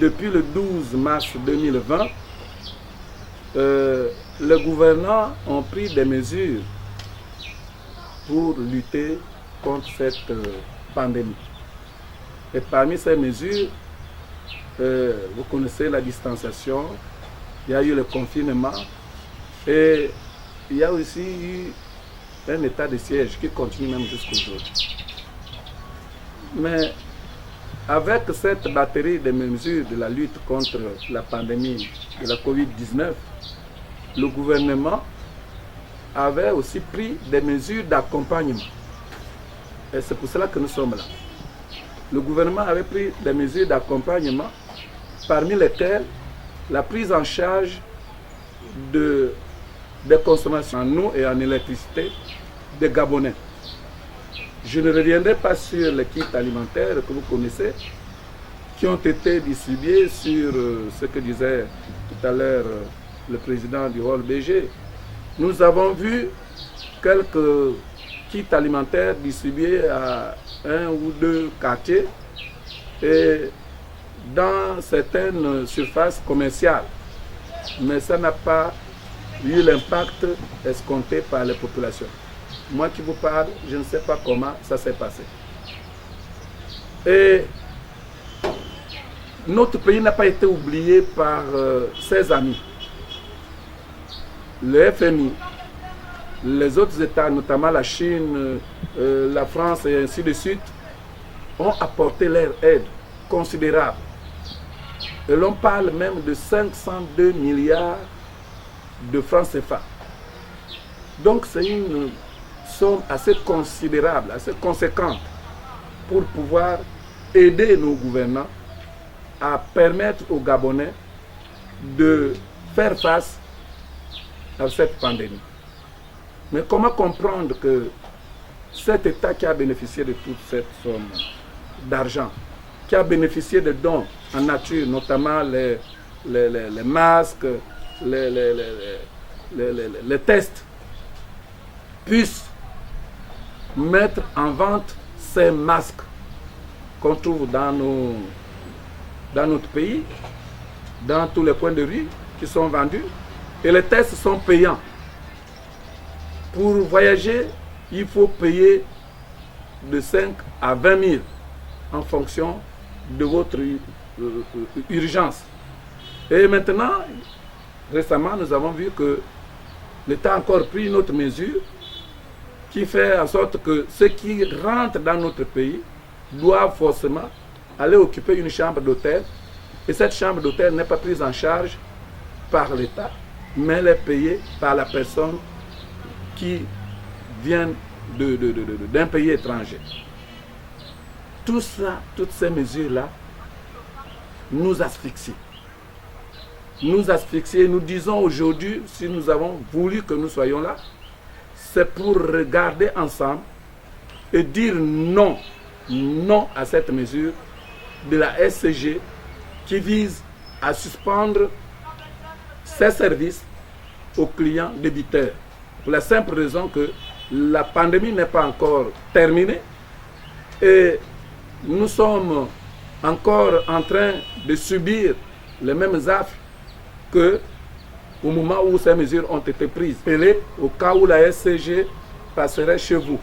depuis le 12 mars 2020, les gouvernants ont pris des mesures pour lutter contre cette pandémie. Et parmi ces mesures, vous connaissez la distanciation, il y a eu le confinement et il y a aussi eu un état de siège qui continue même jusqu'aujourd'hui. Mais avec cette batterie de mesures de la lutte contre la pandémie de la Covid-19, le gouvernement avait aussi pris des mesures d'accompagnement. Et c'est pour cela que nous sommes là. Le gouvernement avait pris des mesures d'accompagnement, parmi lesquelles la prise en charge des consommations en eau et en électricité des Gabonais. Je ne reviendrai pas sur les kits alimentaires que vous connaissez, qui ont été distribués sur ce que disait tout à l'heure le président du Hall BG. Nous avons vu quelques kits alimentaires distribués à 1 ou 2 quartiers et dans certaines surfaces commerciales. Mais ça n'a pas eu l'impact escompté par les populations. Moi qui vous parle, je ne sais pas comment ça s'est passé. Et notre pays n'a pas été oublié par ses amis. Le FMI, les autres États, notamment la Chine, la France et ainsi de suite, ont apporté leur aide considérable. Et l'on parle même de 502 milliards de francs CFA. Donc c'est une somme assez considérable, assez conséquente pour pouvoir aider nos gouvernants à permettre aux Gabonais de faire face à cette pandémie. Mais comment comprendre que cet État qui a bénéficié de toute cette somme d'argent, qui a bénéficié de dons en nature, notamment les masques, les tests, puisse mettre en vente ces masques qu'on trouve dans notre pays, dans tous les coins de rue qui sont vendus, et les tests sont payants. Pour voyager, il faut payer de 5 à 20 000 en fonction de votre urgence. Et maintenant, récemment, nous avons vu que l'État a encore pris une autre mesure qui fait en sorte que ceux qui rentrent dans notre pays doivent forcément aller occuper une chambre d'hôtel. Et cette chambre d'hôtel n'est pas prise en charge par l'État, mais elle est payée par la personne qui vient d'un pays étranger. Tout ça, toutes ces mesures-là, nous asphyxient. Nous asphyxient. Nous disons aujourd'hui, si nous avons voulu que nous soyons là, c'est pour regarder ensemble et dire non, non à cette mesure de la SCG qui vise à suspendre ses services aux clients débiteurs. Pour la simple raison que la pandémie n'est pas encore terminée et nous sommes encore en train de subir les mêmes affres que au moment où ces mesures ont été prises. Et au cas où la SCG passerait chez vous.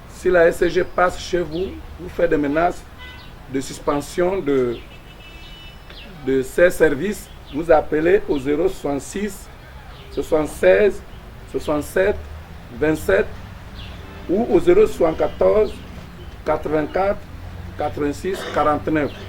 Si la SCG passe chez vous, vous faites des menaces de suspension de ces services. Vous appelez au 066 76 67 27 ou au 074 84 86 49.